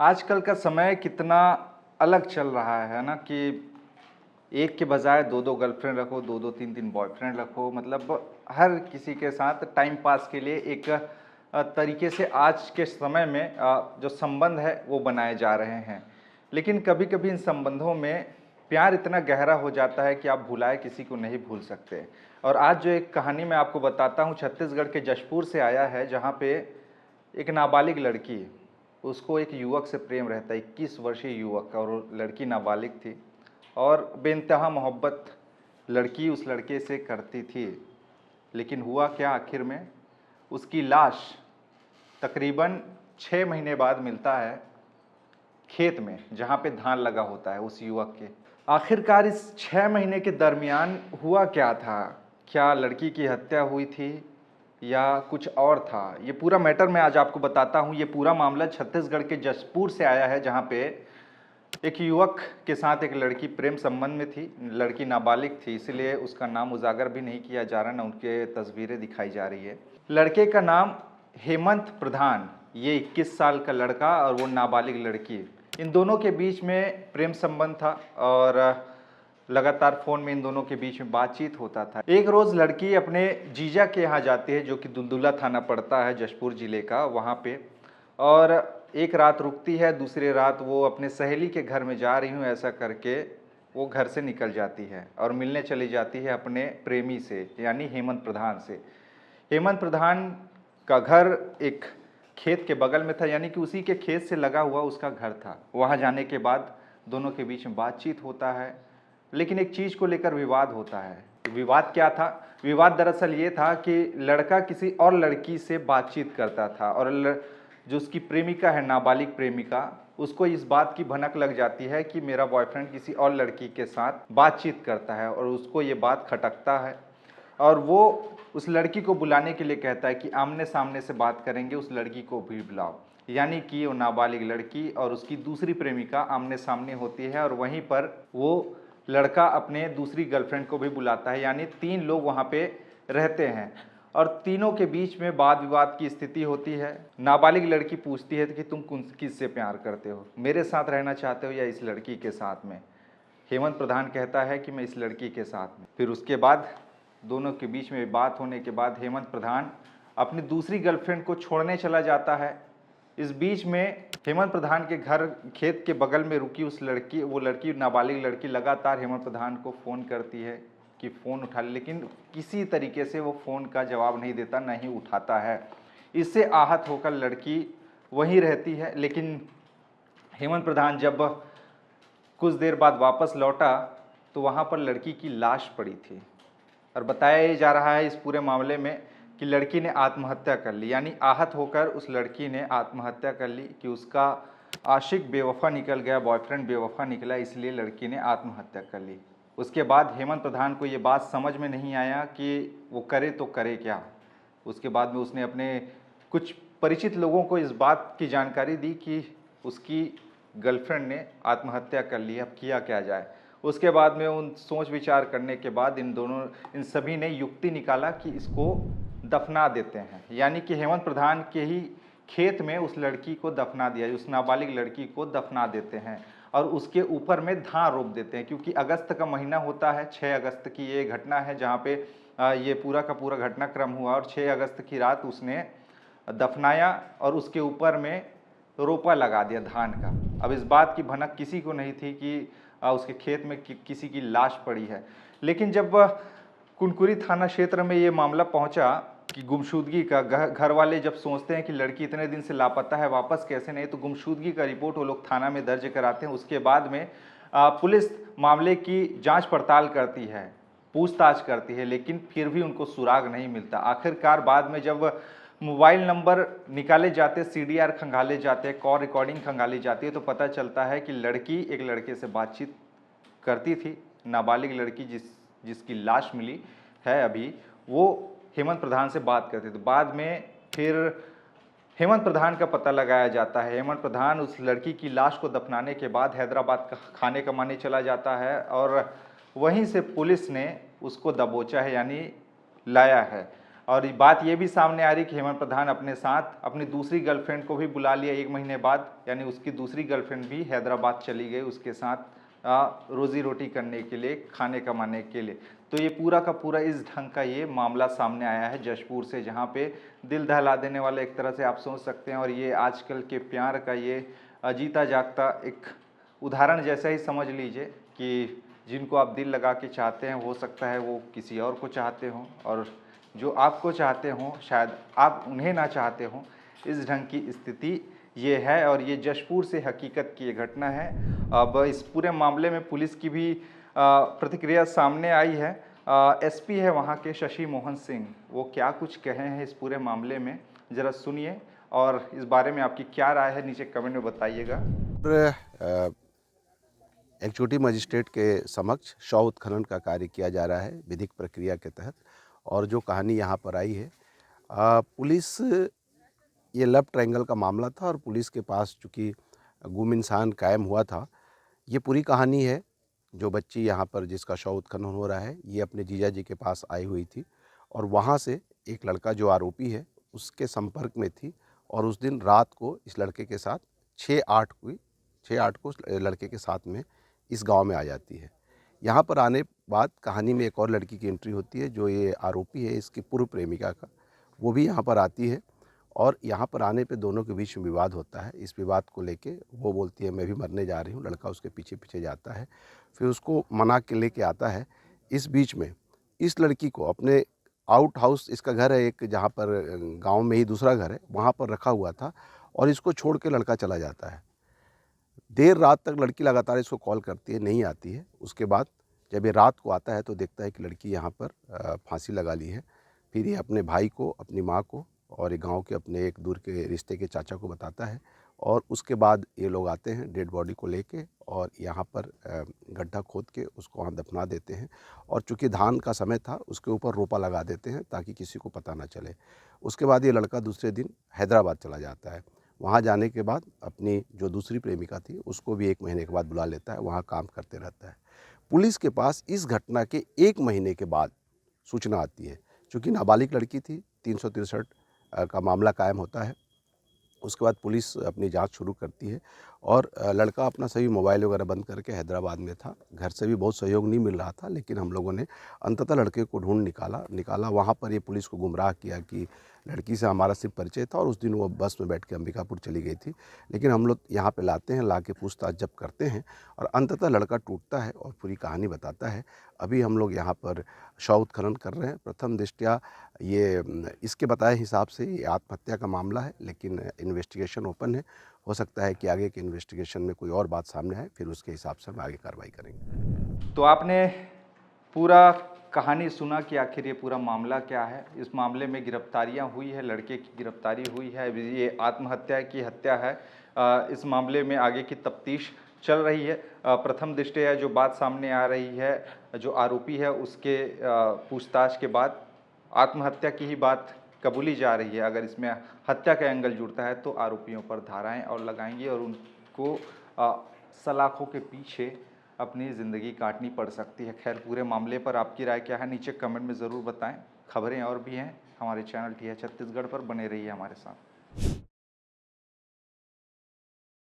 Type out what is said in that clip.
आजकल का समय कितना अलग चल रहा है ना कि एक के बजाय दो दो गर्लफ्रेंड रखो, दो दो तीन तीन बॉयफ्रेंड रखो। मतलब हर किसी के साथ टाइम पास के लिए एक तरीके से आज के समय में जो संबंध है वो बनाए जा रहे हैं। लेकिन कभी कभी इन संबंधों में प्यार इतना गहरा हो जाता है कि आप भुलाए किसी को नहीं भूल सकते। और आज जो एक कहानी मैं आपको बताता हूँ छत्तीसगढ़ के जशपुर से आया है, जहाँ पे एक नाबालिग लड़की, उसको एक युवक से प्रेम रहता है, 21 वर्षीय युवक, और वो लड़की नाबालिग थी और बेइंतहा मोहब्बत लड़की उस लड़के से करती थी। लेकिन हुआ क्या आखिर में, उसकी लाश तकरीबन 6 महीने बाद मिलता है खेत में, जहाँ पे धान लगा होता है उस युवक के। आखिरकार इस 6 महीने के दरमियान हुआ क्या था? क्या लड़की की हत्या हुई थी या कुछ और था? ये पूरा मैटर मैं आज आपको बताता हूँ। ये पूरा मामला छत्तीसगढ़ के जशपुर से आया है, जहाँ पे एक युवक के साथ एक लड़की प्रेम संबंध में थी। लड़की नाबालिग थी, इसलिए उसका नाम उजागर भी नहीं किया जा रहा, ना उनके तस्वीरें दिखाई जा रही है। लड़के का नाम हेमंत प्रधान, ये 21 साल का लड़का और वो नाबालिग लड़की, इन दोनों के बीच में प्रेम संबंध था और लगातार फ़ोन में इन दोनों के बीच में बातचीत होता था। एक रोज़ लड़की अपने जीजा के यहाँ जाती है, जो कि दुलदुला थाना पड़ता है जशपुर ज़िले का, वहाँ पे। और एक रात रुकती है, दूसरी रात वो अपने सहेली के घर में जा रही हूँ ऐसा करके वो घर से निकल जाती है और मिलने चली जाती है अपने प्रेमी से, यानी हेमंत प्रधान से। हेमंत प्रधान का घर एक खेत के बगल में था, यानी कि उसी के खेत से लगा हुआ उसका घर था। वहाँ जाने के बाद दोनों के बीच में बातचीत होता है, लेकिन एक चीज़ को लेकर विवाद होता है। विवाद क्या था? विवाद दरअसल ये था कि लड़का किसी और लड़की से बातचीत करता था और जो उसकी प्रेमिका है, नाबालिग प्रेमिका, उसको इस बात की भनक लग जाती है कि मेरा बॉयफ्रेंड किसी और लड़की के साथ बातचीत करता है, और उसको ये बात खटकता है और वो उस लड़की को बुलाने के लिए कहता है कि आमने सामने से बात करेंगे, उस लड़की को भी बुलाओ। यानी कि वो नाबालिग लड़की और उसकी दूसरी प्रेमिका आमने सामने होती है और वहीं पर वो लड़का अपने दूसरी गर्लफ्रेंड को भी बुलाता है, यानी 3 लोग वहाँ पे रहते हैं और तीनों के बीच में वाद विवाद की स्थिति होती है। नाबालिग लड़की पूछती है कि तुम किससे प्यार करते हो, मेरे साथ रहना चाहते हो या इस लड़की के साथ में? हेमंत प्रधान कहता है कि मैं इस लड़की के साथ में। फिर उसके बाद दोनों के बीच में बात होने के बाद हेमंत प्रधान अपनी दूसरी गर्लफ्रेंड को छोड़ने चला जाता है। इस बीच में हेमंत प्रधान के घर खेत के बगल में रुकी वो लड़की नाबालिग लड़की लगातार हेमंत प्रधान को फ़ोन करती है कि फ़ोन उठा ले, लेकिन किसी तरीके से वो फ़ोन का जवाब नहीं देता, ना ही उठाता है। इससे आहत होकर लड़की वहीं रहती है। लेकिन हेमंत प्रधान जब कुछ देर बाद वापस लौटा तो वहाँ पर लड़की की लाश पड़ी थी और बताया जा रहा है इस पूरे मामले में कि लड़की ने आत्महत्या कर ली, यानी आहत होकर उस लड़की ने आत्महत्या कर ली कि उसका आशिक बेवफा निकल गया, बॉयफ्रेंड बेवफा निकला, इसलिए लड़की ने आत्महत्या कर ली। उसके बाद हेमंत प्रधान को ये बात समझ में नहीं आया कि वो करे तो करे क्या। उसके बाद में उसने अपने कुछ परिचित लोगों को इस बात की जानकारी दी कि उसकी गर्लफ्रेंड ने आत्महत्या कर ली, अब किया क्या जाए। उसके बाद में उन सोच विचार करने के बाद इन सभी ने युक्ति निकाला कि इसको दफना देते हैं, यानी कि हेमंत प्रधान के ही खेत में उस लड़की को दफना दिया, उस नाबालिग लड़की को दफना देते हैं और उसके ऊपर में धान रोप देते हैं। क्योंकि अगस्त का महीना होता है, 6 अगस्त की ये घटना है जहाँ पे ये पूरा का पूरा घटनाक्रम हुआ और 6 अगस्त की रात उसने दफनाया और उसके ऊपर में रोपा लगा दिया धान का। अब इस बात की भनक किसी को नहीं थी कि उसके खेत में किसी की लाश पड़ी है। लेकिन जब कुनकुरी थाना क्षेत्र में ये मामला पहुंचा कि गुमशुदगी का, घर वाले जब सोचते हैं कि लड़की इतने दिन से लापता है, वापस कैसे नहीं, तो गुमशुदगी का रिपोर्ट वो लोग थाना में दर्ज कराते हैं। उसके बाद में पुलिस मामले की जांच पड़ताल करती है, पूछताछ करती है, लेकिन फिर भी उनको सुराग नहीं मिलता। आखिरकार बाद में जब मोबाइल नंबर निकाले जाते, सीडीआर खंगाले जाते, कॉल रिकॉर्डिंग खंगाली जाती है, तो पता चलता है कि लड़की एक लड़के से बातचीत करती थी। नाबालिग लड़की जिसकी लाश मिली है अभी, वो हेमंत प्रधान से बात करती थी। बाद में फिर हेमंत प्रधान का पता लगाया जाता है। हेमंत प्रधान उस लड़की की लाश को दफनाने के बाद हैदराबाद का खाने कमाने चला जाता है और वहीं से पुलिस ने उसको दबोचा है, यानी लाया है। और बात ये भी सामने आ रही कि हेमंत प्रधान अपने साथ अपनी दूसरी गर्लफ्रेंड को भी बुला लिया 1 महीने बाद, यानी उसकी दूसरी गर्लफ्रेंड भी हैदराबाद चली गई उसके साथ रोजी रोटी करने के लिए, खाने कमाने के लिए। तो ये पूरा का पूरा इस ढंग का ये मामला सामने आया है जशपुर से, जहाँ पे दिल दहला देने वाला एक तरह से आप सोच सकते हैं, और ये आजकल के प्यार का ये जीता जागता एक उदाहरण जैसा ही समझ लीजिए कि जिनको आप दिल लगा के चाहते हैं हो सकता है वो किसी और को चाहते हों, और जो आपको चाहते हों शायद आप उन्हें ना चाहते हों। इस ढंग की स्थिति ये है, और ये जशपुर से हकीकत की ये घटना है। अब इस पूरे मामले में पुलिस की भी प्रतिक्रिया सामने आई है। एसपी है वहाँ के शशि मोहन सिंह, वो क्या कुछ कहे हैं इस पूरे मामले में, ज़रा सुनिए, और इस बारे में आपकी क्या राय है नीचे कमेंट में बताइएगा। एग्जीक्यूटिव मजिस्ट्रेट के समक्ष शव उत्खनन का कार्य किया जा रहा है विधिक प्रक्रिया के तहत। और जो कहानी यहाँ पर आई है, पुलिस, ये लव ट्रायंगल का मामला था और पुलिस के पास चूँकि गुम इंसान कायम हुआ था। ये पूरी कहानी है। जो बच्ची यहाँ पर जिसका शव उत्खनन हो रहा है, ये अपने जीजा जी के पास आई हुई थी और वहाँ से एक लड़का जो आरोपी है उसके संपर्क में थी, और उस दिन रात को इस लड़के के साथ 6-8 को उस लड़के के साथ में इस गांव में आ जाती है। यहाँ पर आने बाद कहानी में एक और लड़की की एंट्री होती है, जो ये आरोपी है इसकी पूर्व प्रेमिका का, वो भी यहाँ पर आती है। और यहाँ पर आने पे दोनों के बीच में विवाद होता है। इस विवाद को लेके वो बोलती है मैं भी मरने जा रही हूँ, लड़का उसके पीछे पीछे जाता है, फिर उसको मना के लेके आता है। इस बीच में इस लड़की को अपने आउट हाउस, इसका घर है एक जहाँ पर गांव में ही दूसरा घर है, वहाँ पर रखा हुआ था, और इसको छोड़ के लड़का चला जाता है। देर रात तक लड़की लगातार इसको कॉल करती है, नहीं आती है। उसके बाद जब ये रात को आता है तो देखता है कि लड़की यहाँ पर फांसी लगा ली है। फिर ये अपने भाई को, अपनी माँ को और ये गांव के अपने एक दूर के रिश्ते के चाचा को बताता है, और उसके बाद ये लोग आते हैं डेड बॉडी को लेके और यहाँ पर गड्ढा खोद के उसको वहाँ दफना देते हैं। और चूँकि धान का समय था, उसके ऊपर रोपा लगा देते हैं ताकि किसी को पता ना चले। उसके बाद ये लड़का दूसरे दिन हैदराबाद चला जाता है। वहाँ जाने के बाद अपनी जो दूसरी प्रेमिका थी उसको भी 1 महीने के बाद बुला लेता है, वहाँ काम करते रहता है। पुलिस के पास इस घटना के 1 महीने के बाद सूचना आती है। चूँकि नाबालिग लड़की थी, 363 का मामला कायम होता है। उसके बाद पुलिस अपनी जांच शुरू करती है, और लड़का अपना सभी मोबाइल वगैरह बंद करके हैदराबाद में था। घर से भी बहुत सहयोग नहीं मिल रहा था, लेकिन हम लोगों ने अंततः लड़के को ढूंढ निकाला। वहाँ पर ये पुलिस को गुमराह किया कि लड़की से हमारा सिर्फ परिचय था और उस दिन वो बस में बैठ के अंबिकापुर चली गई थी। लेकिन हम लोग यहाँ पे लाते हैं, ला के पूछताछ जब करते हैं, और अंततः लड़का टूटता है और पूरी कहानी बताता है। अभी हम लोग यहाँ पर शव उत्खनन कर रहे हैं। प्रथम दृष्टया ये इसके बताए हिसाब से ये आत्महत्या का मामला है, लेकिन इन्वेस्टिगेशन ओपन है। हो सकता है कि आगे के इन्वेस्टिगेशन में कोई और बात सामने आए, फिर उसके हिसाब से हम आगे कार्रवाई करेंगे। तो आपने पूरा कहानी सुना कि आखिर ये पूरा मामला क्या है। इस मामले में गिरफ्तारियां हुई है, लड़के की गिरफ्तारी हुई है, ये आत्महत्या की हत्या है। इस मामले में आगे की तफ्तीश चल रही है। प्रथम दृष्टया जो बात सामने आ रही है, जो आरोपी है उसके पूछताछ के बाद आत्महत्या की ही बात कबूली जा रही है। अगर इसमें हत्या का एंगल जुड़ता है तो आरोपियों पर धाराएं और लगाएंगे और उनको सलाखों के पीछे अपनी ज़िंदगी काटनी पड़ सकती है। खैर, पूरे मामले पर आपकी राय क्या है नीचे कमेंट में ज़रूर बताएं। खबरें और भी हैं हमारे चैनल टी है छत्तीसगढ़ पर, बने रहिए हमारे साथ।